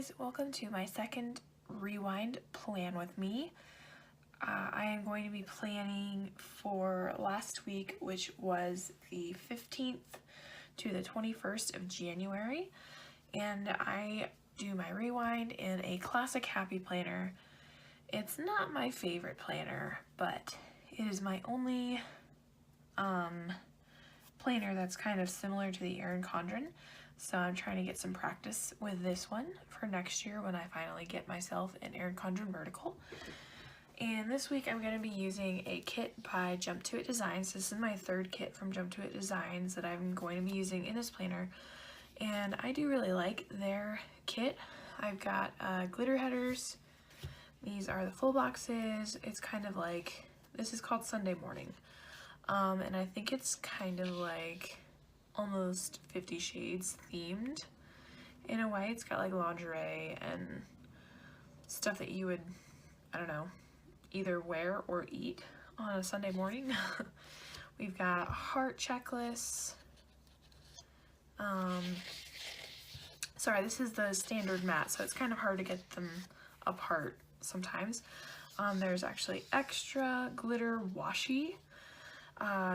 guys, welcome to my second rewind plan with me. I am going to be planning for last week, which was the 15th to the 21st of January, and I do my rewind in a classic happy planner. It's not my favorite planner, but it is my only planner that's kind of similar to the Erin Condren. So I'm trying to get some practice with this one for next year when I finally get myself an Erin Condren vertical. And this week I'm going to be using a kit by Jump To It Designs. This is my third kit from Jump To It Designs that I'm going to be using in this planner. And I do really like their kit. I've got glitter headers. These are the full boxes. It's kind of like, this is called Sunday Morning. And I think it's kind of like almost 50 Shades themed in a way. It's got like lingerie and stuff that you would, I don't know, either wear or eat on a Sunday morning. We've got heart checklists. Sorry, this is the standard mat, so it's kind of hard to get them apart sometimes. There's actually extra glitter washi.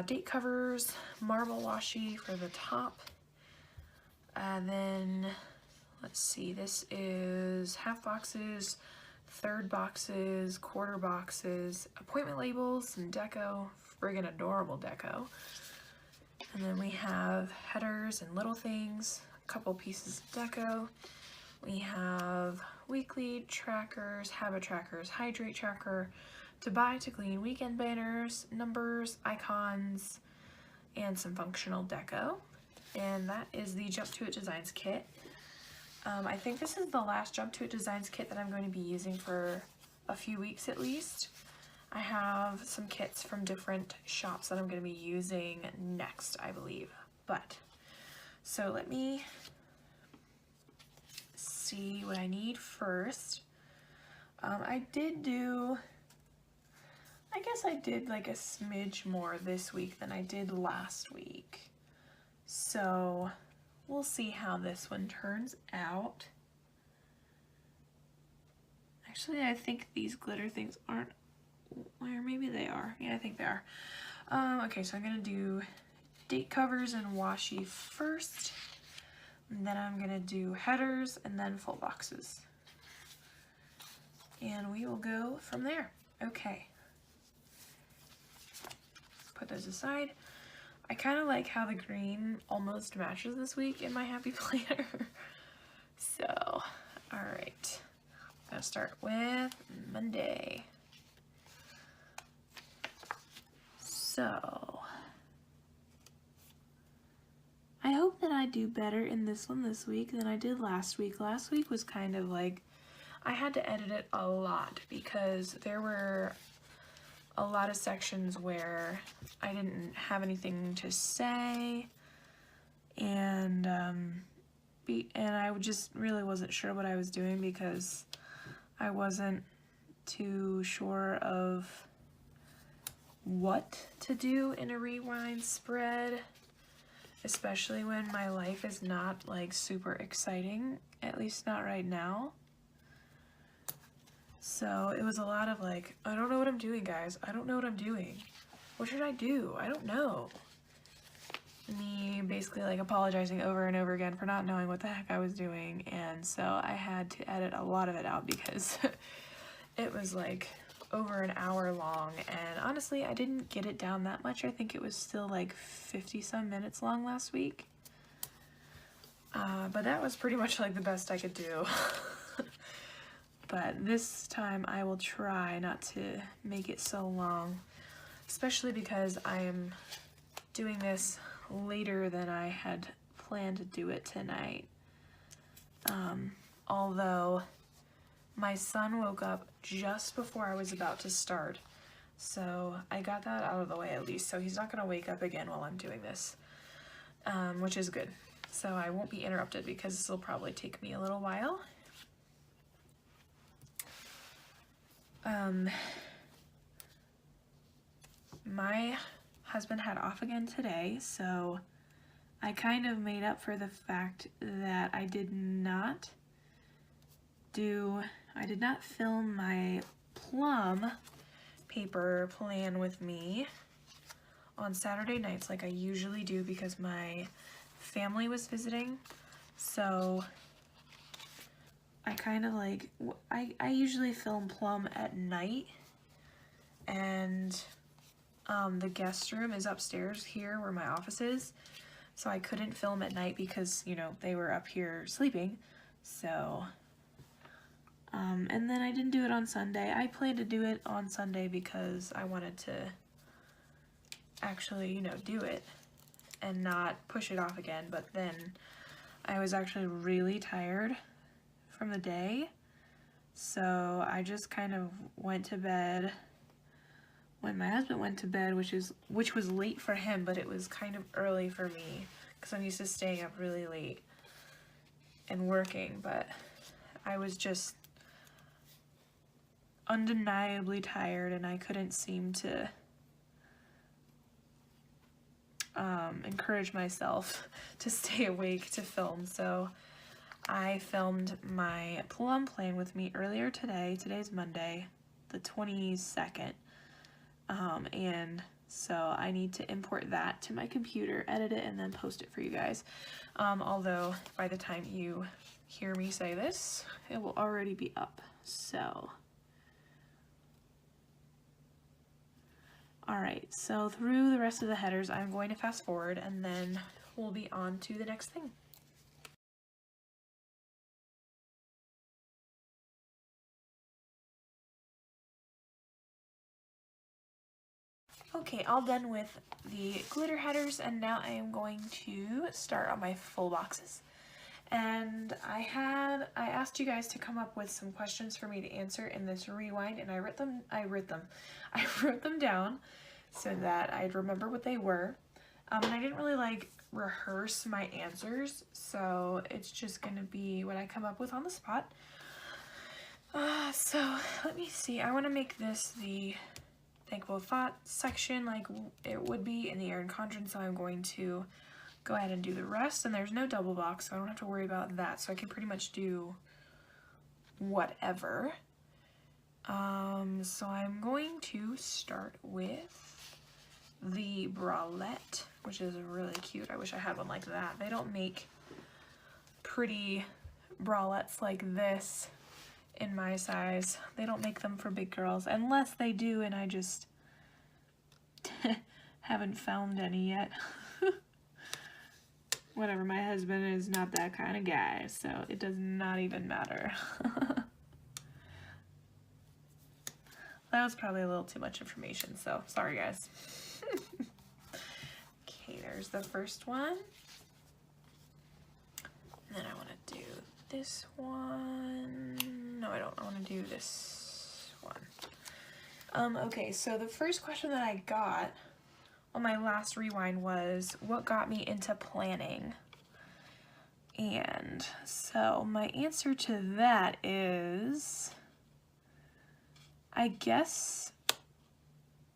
Date covers, marble washi for the top, and then let's see, this is half boxes, third boxes, quarter boxes, appointment labels, some deco, friggin' adorable deco, and then we have headers and little things, a couple pieces of deco. We have weekly trackers, habit trackers, hydrate tracker, to buy, to clean, weekend banners, numbers, icons, and some functional deco. And that is the Jump To It Designs kit. I think this is the last Jump To It Designs kit that I'm going to be using for a few weeks at least. I have some kits from different shops that I'm going to be using next, I believe. So let me see what I need first. I guess I did like a smidge more this week than I did last week. So we'll see how this one turns out. Actually, I think these glitter things aren't, or maybe they are. Yeah, I think they are. Okay, so I'm gonna do date covers and washi first, and then I'm gonna do headers and then full boxes. And we will go from there. Okay. Put those aside. I kind of like how the green almost matches this week in my happy planner. So, alright. I'm going to start with Monday. So, I hope that I do better in this one this week than I did last week. Last week was kind of like, I had to edit it a lot because there were a lot of sections where I didn't have anything to say, and I just really wasn't sure what I was doing because I wasn't too sure of what to do in a rewind spread, especially when my life is not like super exciting, at least not right now. So it was a lot of like, I don't know what I'm doing, guys. I don't know what I'm doing. What should I do? I don't know. Me basically like apologizing over and over again for not knowing what the heck I was doing. And so I had to edit a lot of it out because it was like over an hour long. And honestly, I didn't get it down that much. I think it was still like 50 some minutes long last week. But that was pretty much like the best I could do. But this time I will try not to make it so long, especially because I am doing this later than I had planned to do it tonight. Although my son woke up just before I was about to start, so I got that out of the way at least, so he's not going to wake up again while I'm doing this, which is good. So I won't be interrupted because this will probably take me a little while. My husband had off again today, so I kind of made up for the fact that I did not did not film my plum paper plan with me on Saturday nights like I usually do because my family was visiting. So I kind of like, I usually film plum at night, and the guest room is upstairs here where my office is. So I couldn't film at night because, you know, they were up here sleeping. So, and then I didn't do it on Sunday. I planned to do it on Sunday because I wanted to actually, you know, do it and not push it off again. But then I was actually really tired from the day. So I just kind of went to bed when my husband went to bed, which was late for him, but it was kind of early for me because I'm used to staying up really late and working. But I was just undeniably tired, and I couldn't seem to encourage myself to stay awake to film. So I filmed my plum plan with me earlier today. Today's Monday, the 22nd. And so I need to import that to my computer, edit it, and then post it for you guys. Although by the time you hear me say this, it will already be up. So, alright, so through the rest of the headers, I'm going to fast forward, and then we'll be on to the next thing. Okay, all done with the glitter headers, and now I am going to start on my full boxes. And I asked you guys to come up with some questions for me to answer in this rewind, and I wrote them down so that I'd remember what they were. And I didn't really like rehearse my answers, so it's just gonna be what I come up with on the spot. So let me see. I want to make this the Thankful Thought section like it would be in the Erin Condren, so I'm going to go ahead and do the rest, and there's no double box, so I don't have to worry about that, so I can pretty much do whatever. So I'm going to start with the bralette, which is really cute. I wish I had one like that. They don't make pretty bralettes like this in my size. They don't make them for big girls, unless they do and I just haven't found any yet. Whatever, my husband is not that kind of guy, so it does not even matter. That was probably a little too much information, so sorry guys. Okay, there's the first one. And then I want to do this one. No, I don't. I want to do this one. Okay, so the first question that I got on my last rewind was, what got me into planning? And so my answer to that is, I guess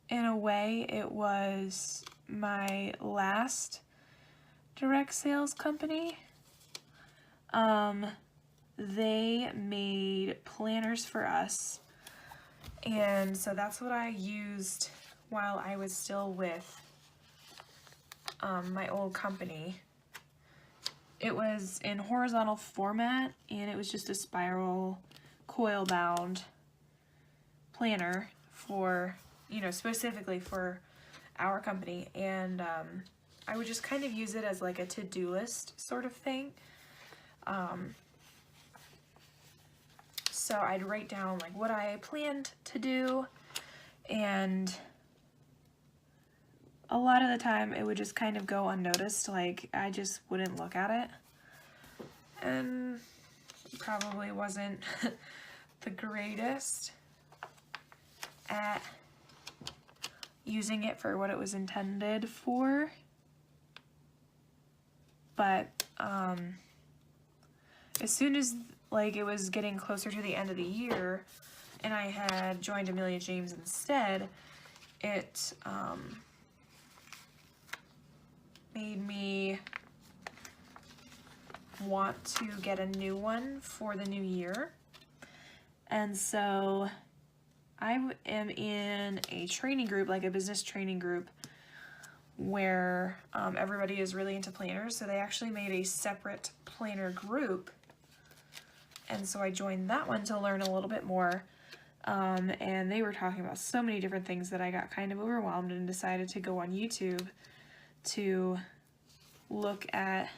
in a way it was my last direct sales company. They made planners for us, and so that's what I used while I was still with my old company. It was in horizontal format, and it was just a spiral coil bound planner for, you know, specifically for our company, and I would just kind of use it as like a to-do list sort of thing. So I'd write down like what I planned to do, and a lot of the time it would just kind of go unnoticed, like I just wouldn't look at it, and probably wasn't the greatest at using it for what it was intended for, but as soon as like it was getting closer to the end of the year and I had joined Amelia James instead, it made me want to get a new one for the new year. And so I am in a training group, like a business training group, where everybody is really into planners. So they actually made a separate planner group. And so I joined that one to learn a little bit more. And they were talking about so many different things that I got kind of overwhelmed and decided to go on YouTube to look at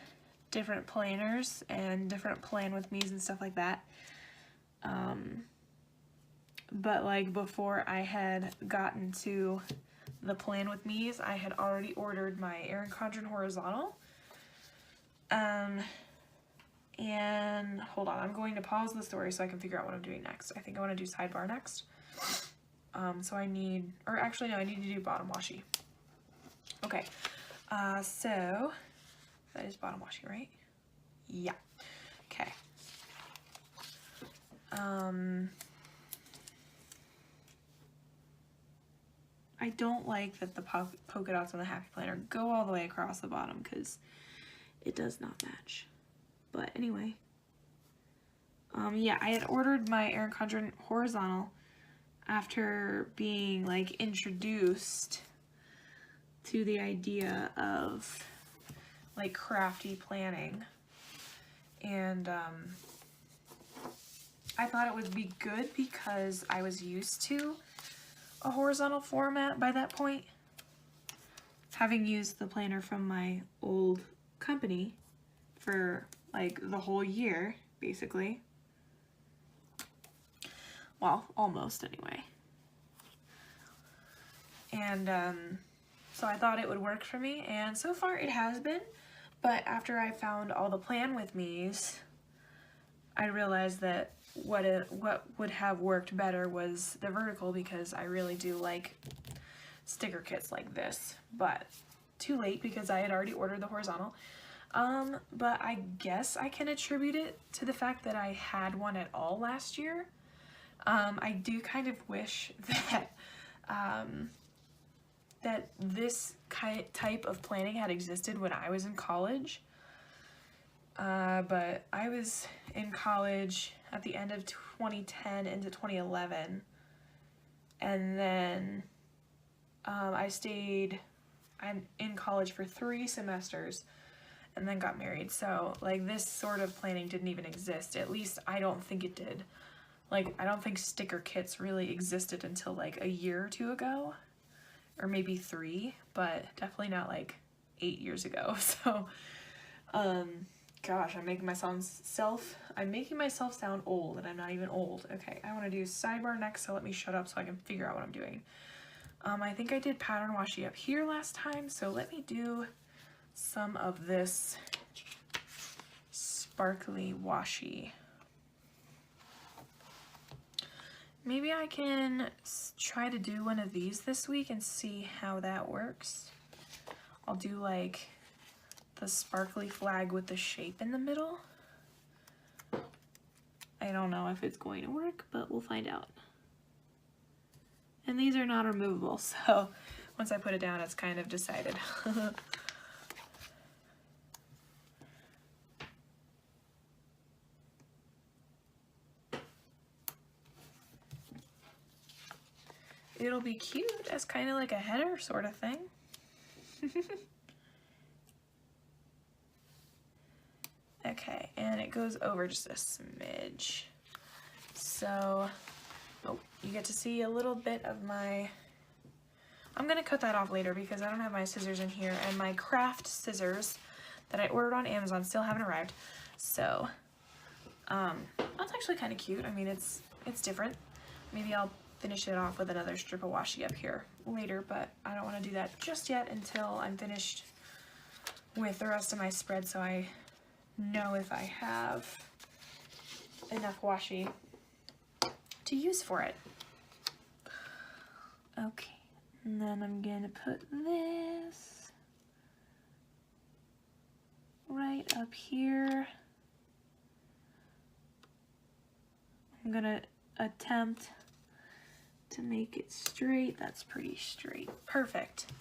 different planners and different plan with me's and stuff like that. But like before I had gotten to the plan with me's, I had already ordered my Erin Condren horizontal. And hold on, I'm going to pause the story so I can figure out what I'm doing next. I think I want to do sidebar next. So I need, or actually no, I need to do bottom washi. Okay, so that is bottom washi, right? Yeah. Okay. I don't like that the polka dots on the Happy Planner go all the way across the bottom because it does not match. But anyway, yeah, I had ordered my Erin Condren horizontal after being like introduced to the idea of like crafty planning, and I thought it would be good because I was used to a horizontal format by that point, having used the planner from my old company for like the whole year, basically. Well, almost anyway. And so I thought it would work for me, and so far it has been. But after I found all the plan with me's, I realized that what would have worked better was the vertical, because I really do like sticker kits like this. But too late because I had already ordered the horizontal. But I guess I can attribute it to the fact that I had one at all last year. I do kind of wish that that this type of planning had existed when I was in college. But I was in college at the end of 2010 into 2011, and then I'm in college for 3 semesters and then got married. So like this sort of planning didn't even exist. At least I don't think it did. Like I don't think sticker kits really existed until like a year or 2 ago, or maybe 3, but definitely not like 8 years ago. So gosh, I'm making myself sound old, and I'm not even old. Okay, I want to do sidebar next, so let me shut up so I can figure out what I'm doing. I think I did pattern washi up here last time, so let me do some of this sparkly washi. Maybe I can try to do one of these this week and see how that works. I'll do like the sparkly flag with the shape in the middle. I don't know if it's going to work, but we'll find out. And these are not removable, so once I put it down, it's kind of decided. It'll be cute as kind of like a header sort of thing. Okay, and it goes over just a smidge. So, oh, you get to see a little bit of my, I'm gonna cut that off later because I don't have my scissors in here, and my craft scissors that I ordered on Amazon still haven't arrived. So, that's actually kind of cute. I mean, it's different. Maybe I'll finish it off with another strip of washi up here later, but I don't want to do that just yet until I'm finished with the rest of my spread, so I know if I have enough washi to use for it. Okay, and then I'm gonna put this right up here. I'm gonna attempt to make it straight. That's pretty straight. Perfect.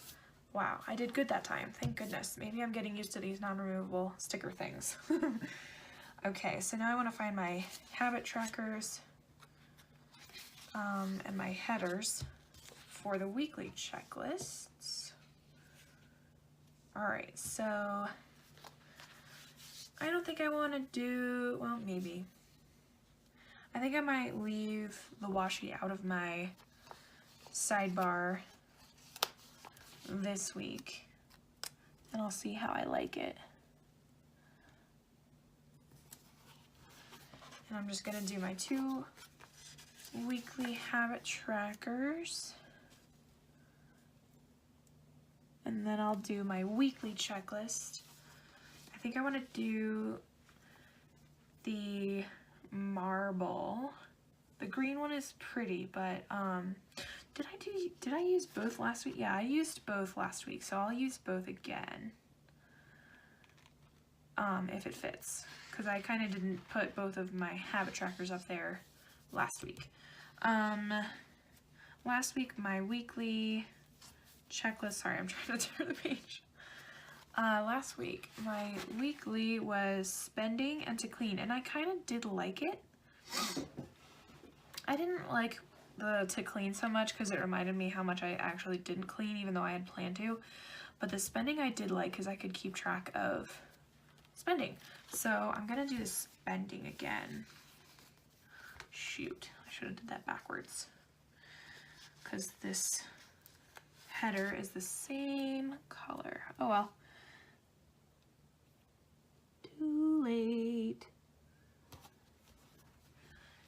Wow, I did good that time. Thank goodness. Maybe I'm getting used to these non-removable sticker things. Okay, so now I want to find my habit trackers. and my headers for the weekly checklists. All right, so I don't think I want to do, well, maybe. I think I might leave the washi out of my sidebar this week, and I'll see how I like it. And I'm just gonna do my 2 weekly habit trackers. And then I'll do my weekly checklist. I think I want to do the marble. The green one is pretty, but did I use both last week? Yeah, I used both last week, so I'll use both again. If it fits, because I kind of didn't put both of my habit trackers up there last week. Last week my weekly checklist, sorry, I'm trying to turn the page. Last week my weekly was spending and to clean, and I kind of did like it. I didn't like the to clean so much because it reminded me how much I actually didn't clean, even though I had planned to. But the spending I did like because I could keep track of spending. So I'm gonna do the spending again. Shoot, I should have did that backwards, because this header is the same color. Oh well. Too late.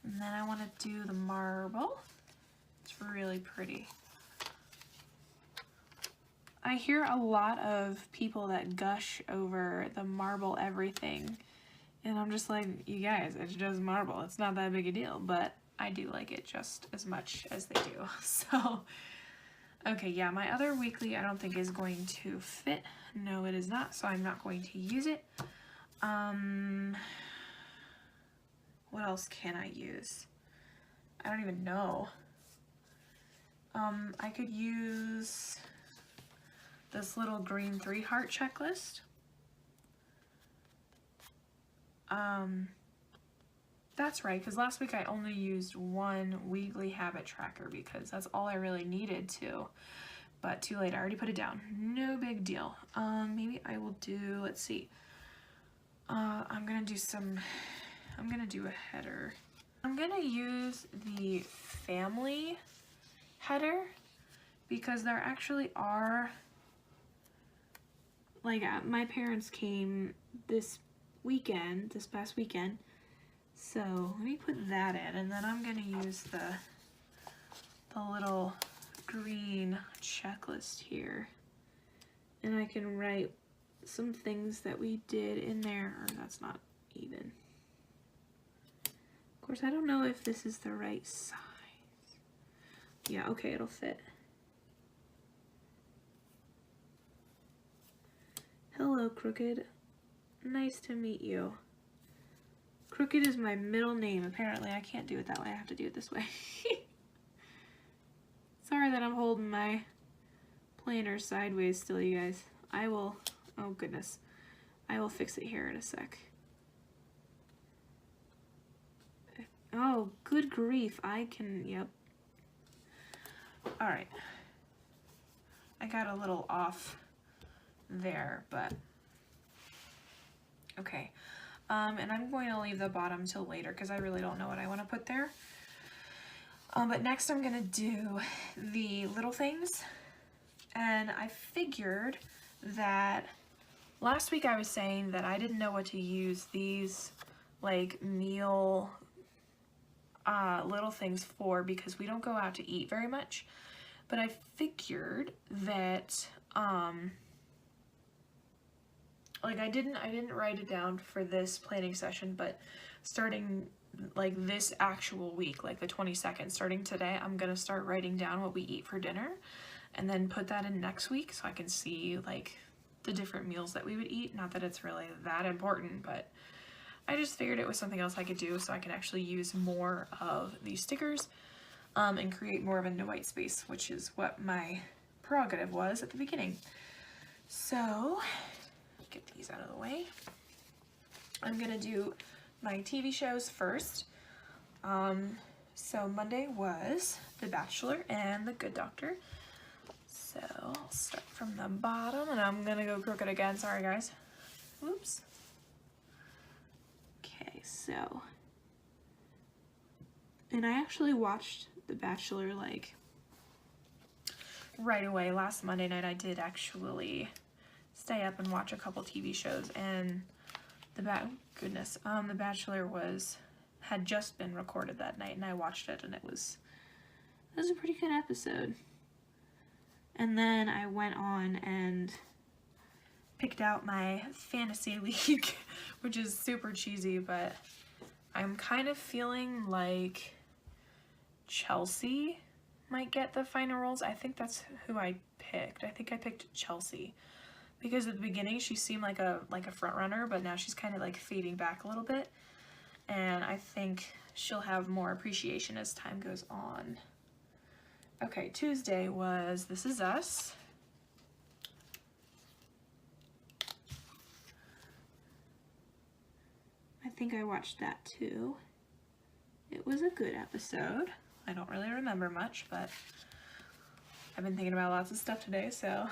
And then I want to do the marble. It's really pretty. I hear a lot of people that gush over the marble everything, and I'm just like, you guys, it's just marble. It's not that big a deal, but I do like it just as much as they do. So, okay, yeah, my other weekly I don't think is going to fit. No, it is not, so I'm not going to use it. What else can I use? I don't even know. I could use this little green 3-heart checklist. That's right, because last week I only used 1 weekly habit tracker because that's all I really needed to. But too late, I already put it down. No big deal. Maybe I will do, let's see. I'm gonna do a header. I'm gonna use the family header because there actually are, like, my parents came this past weekend, so let me put that in, and then I'm gonna use the little green checklist here, and I can write some things that we did in there, or that's not even. Of course, I don't know if this is the right size. Yeah, okay, it'll fit. Hello, Crooked. Nice to meet you. Crooked is my middle name. Apparently, I can't do it that way. I have to do it this way. Sorry that I'm holding my planner sideways still, you guys. I will, oh goodness. I will fix it here in a sec. Oh, good grief. I can, yep. All right. I got a little off there, but okay. And I'm going to leave the bottom till later because I really don't know what I want to put there. But next I'm going to do the little things. And I figured that last week I was saying that I didn't know what to use these like meal little things for because we don't go out to eat very much. But I figured that like I didn't write it down for this planning session, but starting like this actual week, like the 22nd, starting today, I'm gonna start writing down what we eat for dinner and then put that in next week so I can see like the different meals that we would eat. Not that it's really that important, but I just figured it was something else I could do so I can actually use more of these stickers and create more of a white space, which is what my prerogative was at the beginning. So, get these out of the way. I'm gonna do my TV shows first. So Monday was The Bachelor and The Good Doctor. So I'll start from the bottom, and I'm gonna go crooked again. Sorry, guys. Whoops. Okay, so, and I actually watched The Bachelor like right away. Last Monday night I did actually stay up and watch a couple TV shows, and The Bachelor had just been recorded that night, and I watched it, and it was a pretty good episode. And then I went on and picked out my fantasy league, which is super cheesy, but I'm kind of feeling like Chelsea might get the final roles. I think that's who I picked. I think I picked Chelsea because at the beginning she seemed like a front runner, but now she's kind of like fading back a little bit, and I think she'll have more appreciation as time goes on. Okay, Tuesday was This Is Us. I think I watched that too. It was a good episode. I don't really remember much, but I've been thinking about lots of stuff today, so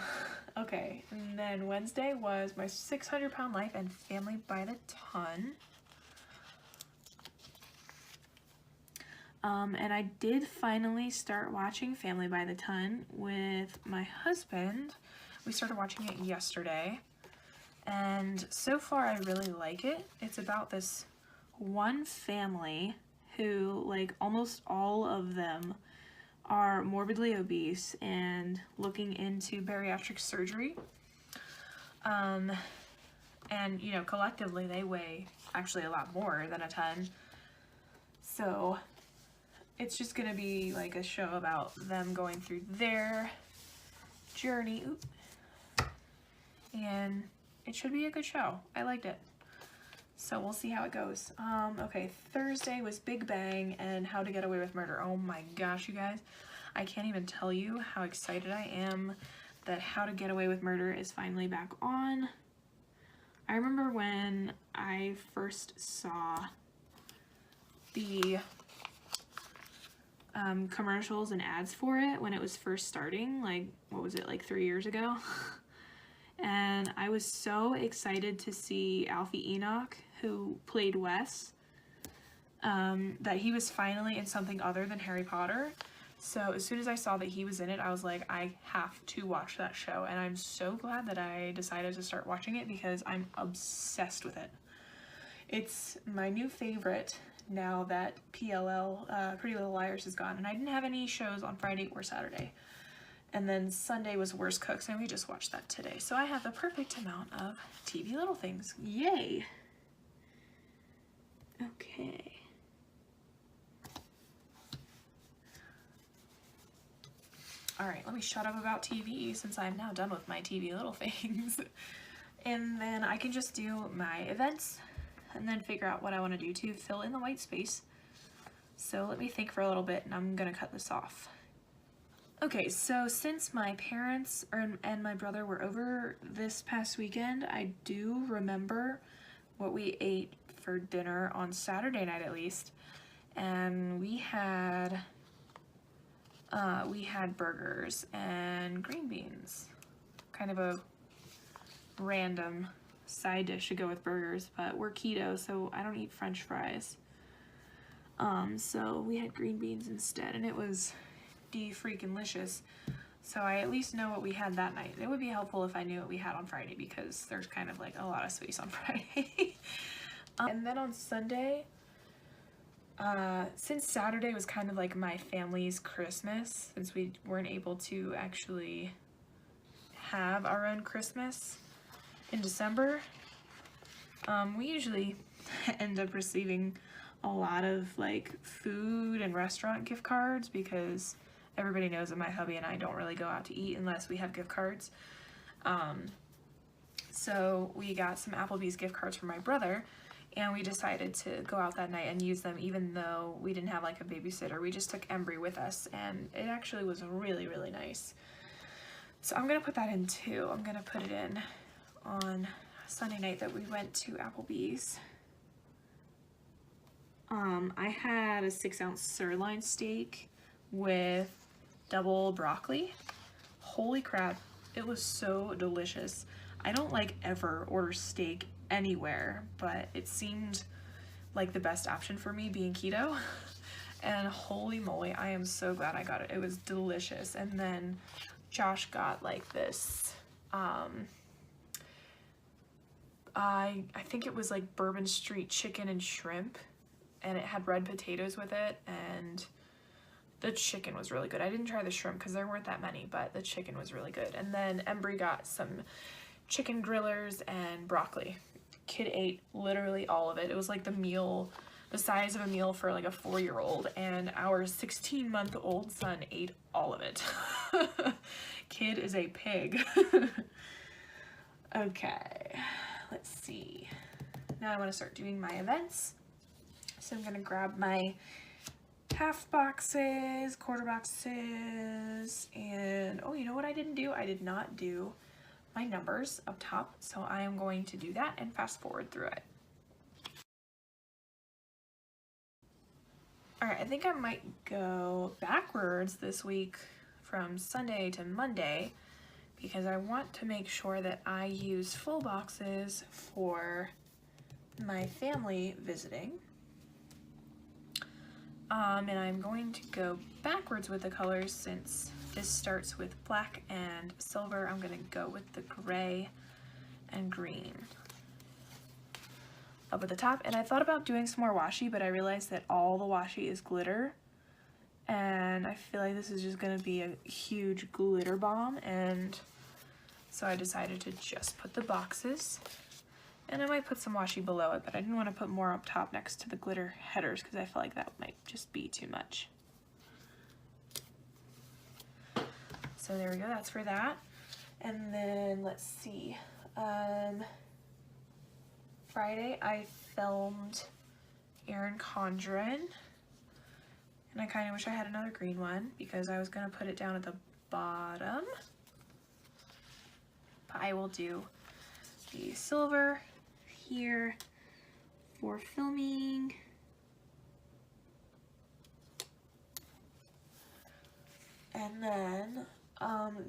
okay. And then Wednesday was My 600-Pound Life and Family by the Ton. And I did finally start watching Family by the Ton with my husband. We started watching it yesterday, and so far I really like it. It's about this one family who, like, almost all of them are morbidly obese and looking into bariatric surgery. And, you know, collectively they weigh actually a lot more than a ton. So it's just gonna be like a show about them going through their journey. Oop. And it should be a good show. I liked it. So we'll see how it goes. Okay, Thursday was Big Bang and How to Get Away with Murder. Oh my gosh, you guys. I can't even tell you how excited I am that How to Get Away with Murder is finally back on. I remember when I first saw the commercials and ads for it when it was first starting, like, what was it, like 3 years ago? And I was so excited to see Alfie Enoch, who played Wes, that he was finally in something other than Harry Potter. So as soon as I saw that he was in it, I was like, I have to watch that show. And I'm so glad that I decided to start watching it because I'm obsessed with it. It's my new favorite now that PLL, Pretty Little Liars, is gone. And I didn't have any shows on Friday or Saturday. And then Sunday was Worst Cooks, and we just watched that today. So I have the perfect amount of TV Little Things. Yay! Okay. Alright, let me shut up about TV since I'm now done with my TV Little Things. And then I can just do my events and then figure out what I want to do to fill in the white space. So let me think for a little bit, and I'm going to cut this off. Okay, so since my parents and my brother were over this past weekend, I do remember what we ate for dinner on Saturday night at least, and we had burgers and green beans. Kind of a random side dish to go with burgers, but we're keto, so I don't eat French fries. So we had green beans instead, and it was freaking-licious. So I at least know what we had that night. It would be helpful if I knew what we had on Friday because there's kind of like a lot of space on Friday. And then on Sunday, since Saturday was kind of like my family's Christmas, since we weren't able to actually have our own Christmas in December, we usually end up receiving a lot of like food and restaurant gift cards because everybody knows that my hubby and I don't really go out to eat unless we have gift cards. So we got some Applebee's gift cards for my brother, and we decided to go out that night and use them even though we didn't have like a babysitter. We just took Embry with us, and it actually was really, really nice. So I'm gonna put that in too. I'm gonna put it in on Sunday night that we went to Applebee's. I had a 6-ounce sirloin steak with double broccoli. Holy crap, it was so delicious. I don't like ever order steak anywhere, but it seemed like the best option for me being keto. And holy moly, I am so glad I got it. It was delicious. And then Josh got like this, I think it was like Bourbon Street chicken and shrimp, and it had red potatoes with it, and the chicken was really good. I didn't try the shrimp because there weren't that many, but the chicken was really good. And then Embry got some chicken grillers and broccoli. Kid ate literally all of it. It was like the meal, the size of a meal for like a 4-year-old, and our 16-month-old son ate all of it. Kid is a pig. Okay, let's see. Now I want to start doing my events. So I'm gonna grab my half boxes, quarter boxes, and oh, you know what I didn't do? I did not do my numbers up top, so I am going to do that and fast forward through it. All right, I think I might go backwards this week from Sunday to Monday because I want to make sure that I use full boxes for my family visiting. And I'm going to go backwards with the colors since this starts with black and silver. I'm going to go with the gray and green up at the top. And I thought about doing some more washi, but I realized that all the washi is glitter. And I feel like this is just going to be a huge glitter bomb. And so I decided to just put the boxes. And I might put some washi below it, but I didn't want to put more up top next to the glitter headers because I feel like that might just be too much. So there we go, that's for that. And then let's see. Friday I filmed Erin Condren. And I kind of wish I had another green one because I was going to put it down at the bottom. But I will do the silver here for filming. And then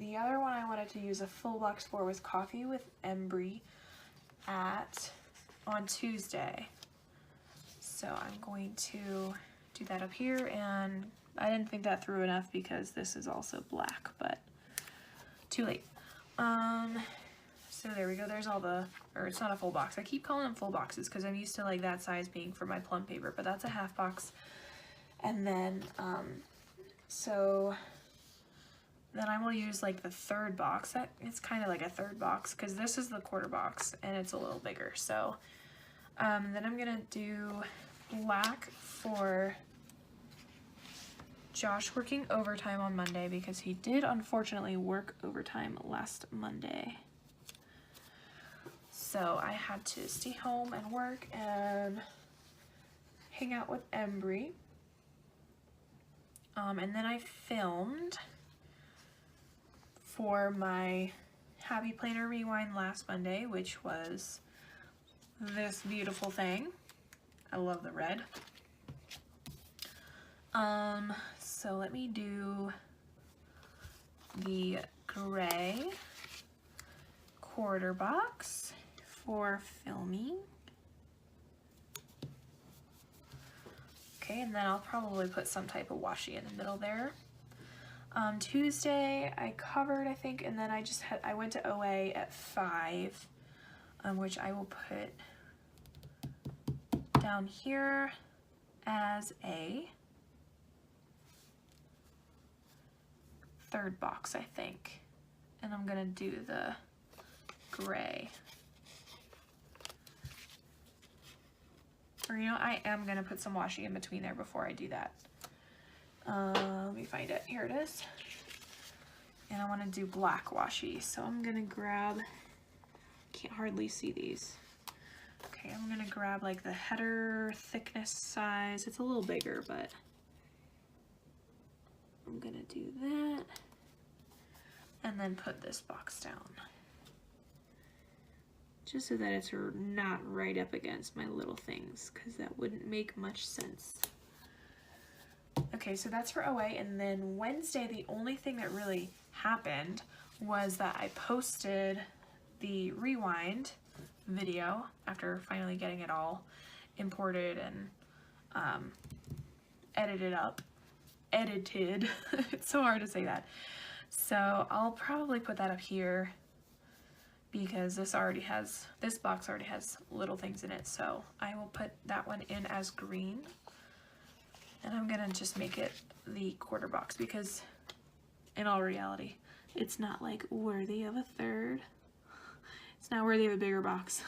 the other one I wanted to use a full box for was Coffee with Embry on Tuesday. So I'm going to do that up here, and I didn't think that through enough because this is also black, but too late. So there we go, there's all the, or it's not a full box. I keep calling them full boxes because I'm used to like that size being for my plum paper, but that's a half box. And then, so then I will use like the third box. It's kind of like a third box because this is the quarter box and it's a little bigger. So then I'm gonna do black for Josh working overtime on Monday because he did unfortunately work overtime last Monday. So I had to stay home and work and hang out with Embry. And then I filmed for my Happy Planner Rewind last Monday, which was this beautiful thing. I love the red. So let me do the gray quarter box for filming. Okay, and then I'll probably put some type of washi in the middle there. Tuesday I covered, I think, and then I went to OA at 5, which I will put down here as a third box, I think. And I'm gonna do the gray. Or you know, I am gonna put some washi in between there before I do that. Let me find it. Here it is. And I want to do black washi, so I'm gonna grab, can't hardly see these. Okay, I'm gonna grab like the header thickness size. It's a little bigger, but I'm gonna do that. And then put this box down. just so that it's not right up against my little things, because that wouldn't make much sense. Okay, so that's for OA, and then Wednesday, the only thing that really happened was that I posted the rewind video after finally getting it all imported and edited. It's so hard to say that. So I'll probably put that up here because this box already has little things in it, so I will put that one in as green. And I'm gonna just make it the quarter box because in all reality, it's not like worthy of a third. It's not worthy of a bigger box.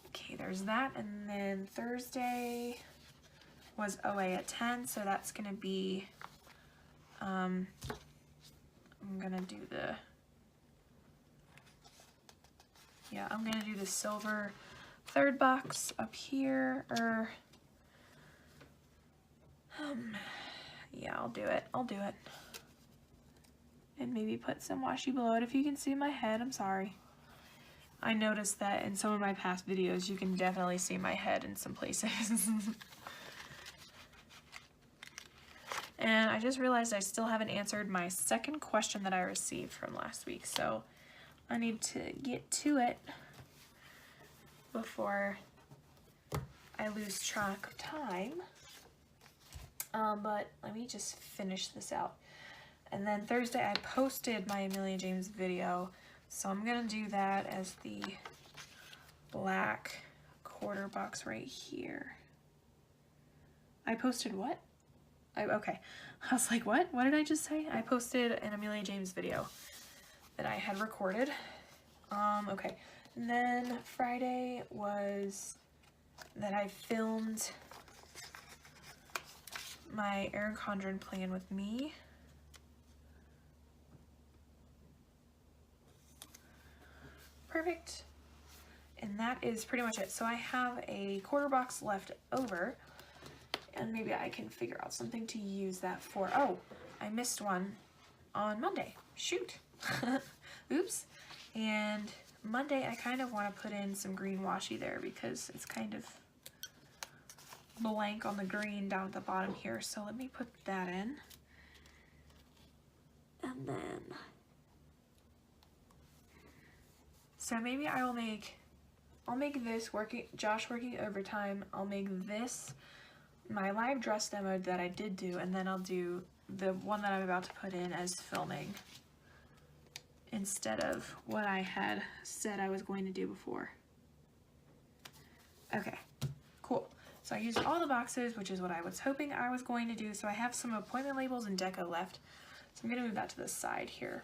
Okay, there's that. And then Thursday was OA at 10, so that's gonna be, I'm gonna do the silver third box up here, or yeah, I'll do it. And maybe put some washi below it. If you can see my head, I'm sorry. I noticed that in some of my past videos, you can definitely see my head in some places. And I just realized I still haven't answered my second question that I received from last week, so I need to get to it before I lose track of time. But let me just finish this out. And then Thursday I posted my Amelia James video, so I'm gonna do that as the black quarter box right here. I posted what? Okay, I was like, what did I just say? I posted an Amelia James video that I had recorded. Okay, and then Friday was that I filmed my Erin Condren Plan with Me. Perfect. And that is pretty much it. So I have a quarter box left over, and maybe I can figure out something to use that for. Oh, I missed one on Monday. Shoot. Oops. And Monday I kind of want to put in some green washi there because it's kind of blank on the green down at the bottom here. So let me put that in. And then, so maybe I'll make this Josh working overtime. I'll make this my live dress demo that I did do, and then I'll do the one that I'm about to put in as filming instead of what I had said I was going to do before. Okay, cool. So I used all the boxes, which is what I was hoping I was going to do. So I have some appointment labels and deco left. So I'm gonna move that to the side here.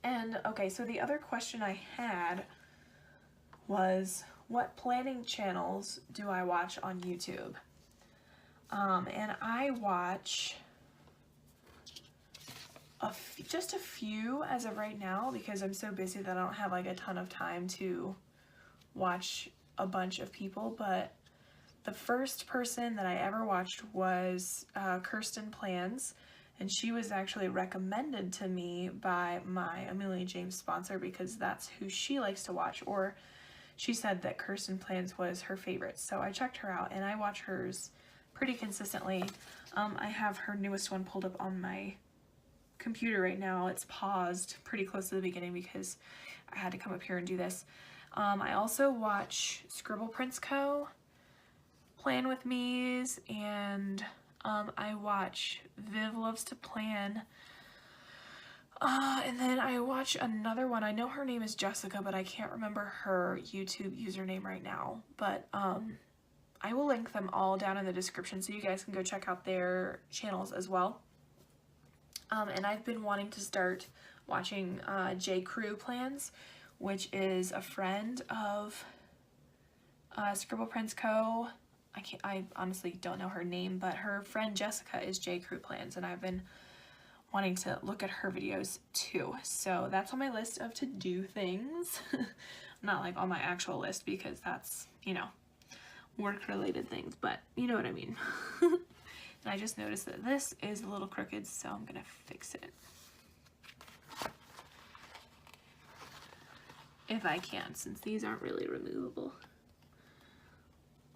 And okay, so the other question I had was, what planning channels do I watch on YouTube? And I watch just a few as of right now because I'm so busy that I don't have like a ton of time to watch a bunch of people. But the first person that I ever watched was Kirsten Plans, and she was actually recommended to me by my Amelia James sponsor because that's who she likes to watch, or she said that Kirsten Plans was her favorite. So I checked her out and I watch hers pretty consistently. I have her newest one pulled up on my computer right now. It's paused pretty close to the beginning because I had to come up here and do this. I also watch Scribble Prints Co., Plan With Me's, and I watch Viv Loves to Plan. And then I watch another one. I know her name is Jessica, but I can't remember her YouTube username right now. But I will link them all down in the description so you guys can go check out their channels as well. And I've been wanting to start watching J. Crew Plans, which is a friend of Scribble Prints Co. I honestly don't know her name, but her friend Jessica is J. Crew Plans, and I've been wanting to look at her videos too. So that's on my list of to-do things. Not like on my actual list because that's, you know, work-related things, but you know what I mean. And I just noticed that this is a little crooked, so I'm gonna fix it. if I can, since these aren't really removable.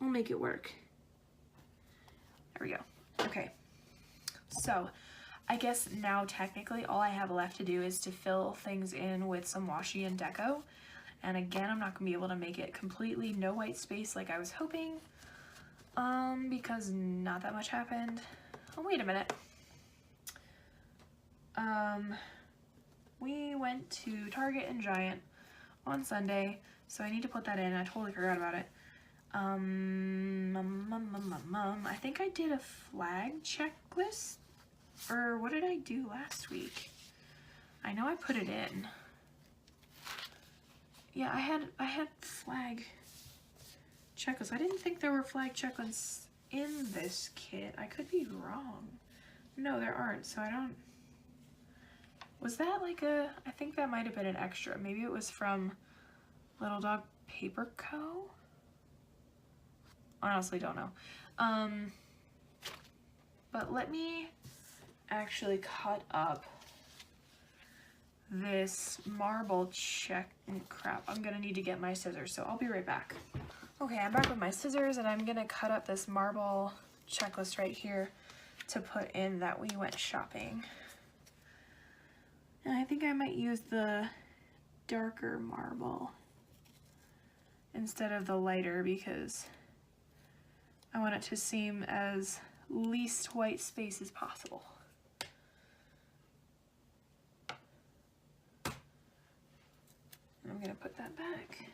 We'll make it work. There we go. Okay, so I guess now technically all I have left to do is to fill things in with some washi and deco. And again, I'm not gonna be able to make it completely no white space like I was hoping, because not that much happened. Oh, wait a minute. We went to Target and Giant on Sunday, so I need to put that in. I totally forgot about it. I think I did a flag checklist, or what did I do last week? I know I put it in. Yeah, I had flag checklists. I didn't think there were flag checklists in this kit. I could be wrong. No, there aren't, so I don't... Was that like a... I think that might have been an extra. Maybe it was from Little Dog Paper Co.? Honestly, don't know. But let me actually cut up this marble check. Crap, I'm gonna need to get my scissors, so I'll be right back. Okay, I'm back with my scissors, and I'm gonna cut up this marble checklist right here to put in that we went shopping. And I think I might use the darker marble instead of the lighter because I want it to seem as least white space as possible. I'm gonna put that back.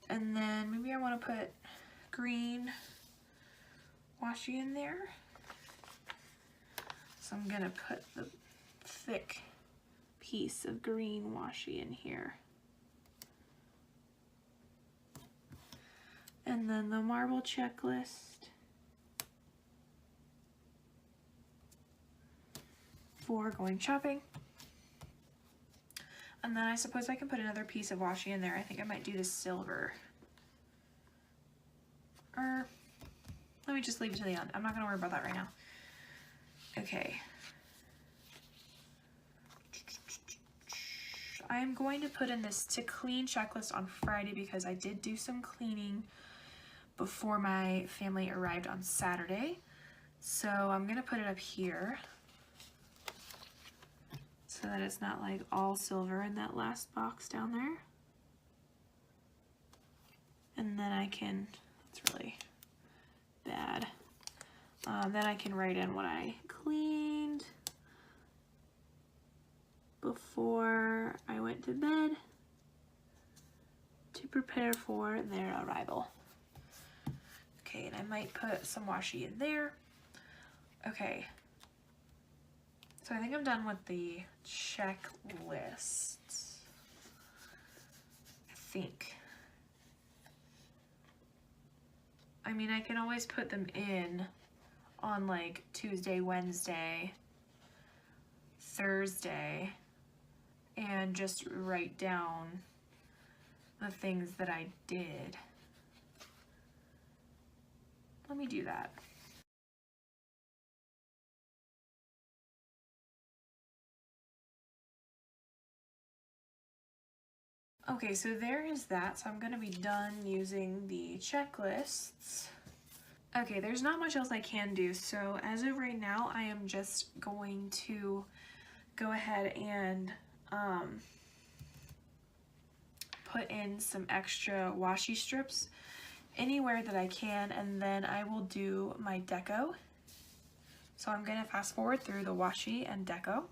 And then maybe I want to put green washi in there. So I'm gonna put the thick piece of green washi in here. And then the marble checklist for going shopping. And then I suppose I can put another piece of washi in there. I think I might do the silver. Or let me just leave it to the end. I'm not gonna worry about that right now. Okay. I'm going to put in this to clean checklist on Friday because I did do some cleaning before my family arrived on Saturday. So I'm gonna put it up here so that it's not like all silver in that last box down there. And then I can, it's really bad. Then I can write in what I cleaned before I went to bed to prepare for their arrival. Okay, and I might put some washi in there. Okay, so I think I'm done with the checklists. I think. I mean, I can always put them in on like Tuesday, Wednesday, Thursday, and just write down the things that I did. Let me do that. Okay, so there is that. So I'm gonna be done using the checklists. Okay, there's not much else I can do. So as of right now, I am just going to go ahead and put in some extra washi strips anywhere that I can, and then I will do my deco. So I'm gonna fast forward through the washi and deco.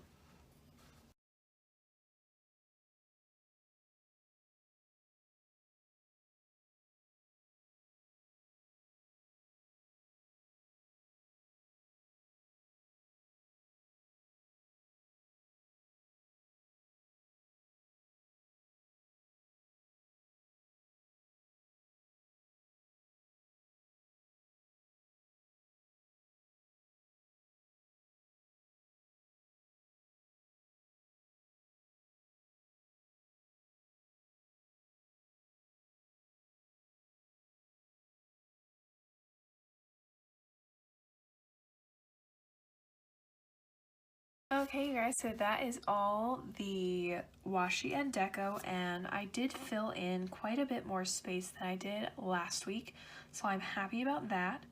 Okay, you guys, so that is all the washi and deco, and I did fill in quite a bit more space than I did last week, so I'm happy about that.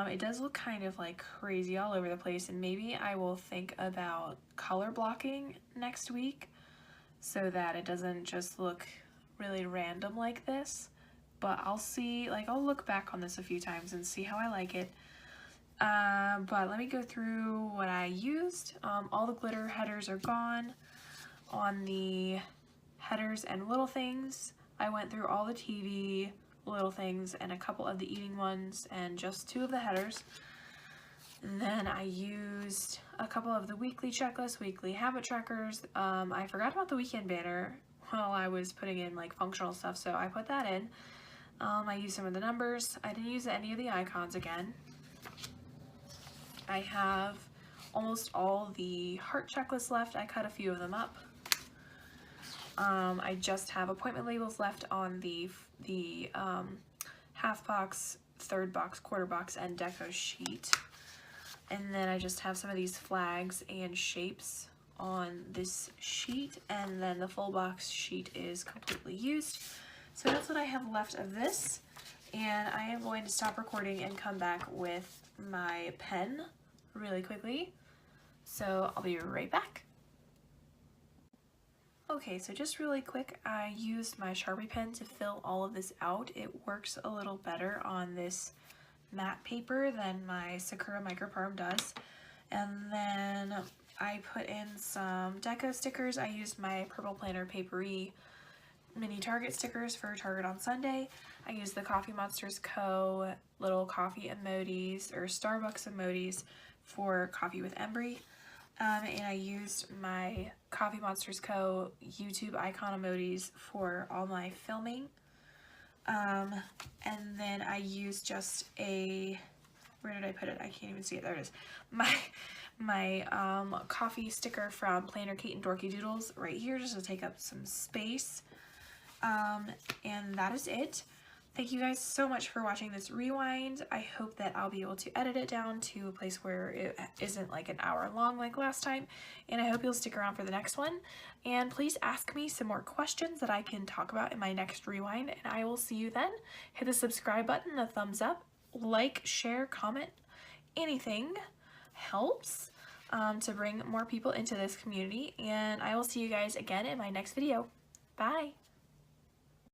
It does look kind of like crazy all over the place, and maybe I will think about color blocking next week so that it doesn't just look really random like this. But I'll see, like, I'll look back on this a few times and see how I like it. But let me go through what I used. All the glitter headers are gone. On the headers and little things, I went through all the TV, little things, and a couple of the eating ones, and just 2 of the headers. And then I used a couple of the weekly checklists, weekly habit trackers. I forgot about the weekend banner while I was putting in like functional stuff, so I put that in. I used some of the numbers. I didn't use any of the icons again. I have almost all the heart checklists left. I cut a few of them up. I just have appointment labels left on the half box, third box, quarter box, and deco sheet. And then I just have some of these flags and shapes on this sheet, and then the full box sheet is completely used. So that's what I have left of this, and I am going to stop recording and come back with my pen really quickly. So I'll be right back. Okay, so just really quick, I used my Sharpie pen to fill all of this out. It works a little better on this matte paper than my Sakura Microperm does. And then I put in some deco stickers. I used my Purple Planner Papery mini Target stickers for Target on Sunday. I used the Coffee Monsters Co. little coffee emojis or Starbucks emojis for Coffee with Embry. And I used my Coffee Monsters Co. YouTube icon emojis for all my filming. And then I used just a, where did I put it? I can't even see it. There it is. My coffee sticker from Planner Kate and Dorky Doodles right here, just to take up some space. And that is it. Thank you guys so much for watching this rewind. I hope that I'll be able to edit it down to a place where it isn't like an hour long like last time. And I hope you'll stick around for the next one. And please ask me some more questions that I can talk about in my next rewind. And I will see you then. Hit the subscribe button, the thumbs up, like, share, comment. Anything helps to bring more people into this community. And I will see you guys again in my next video. Bye.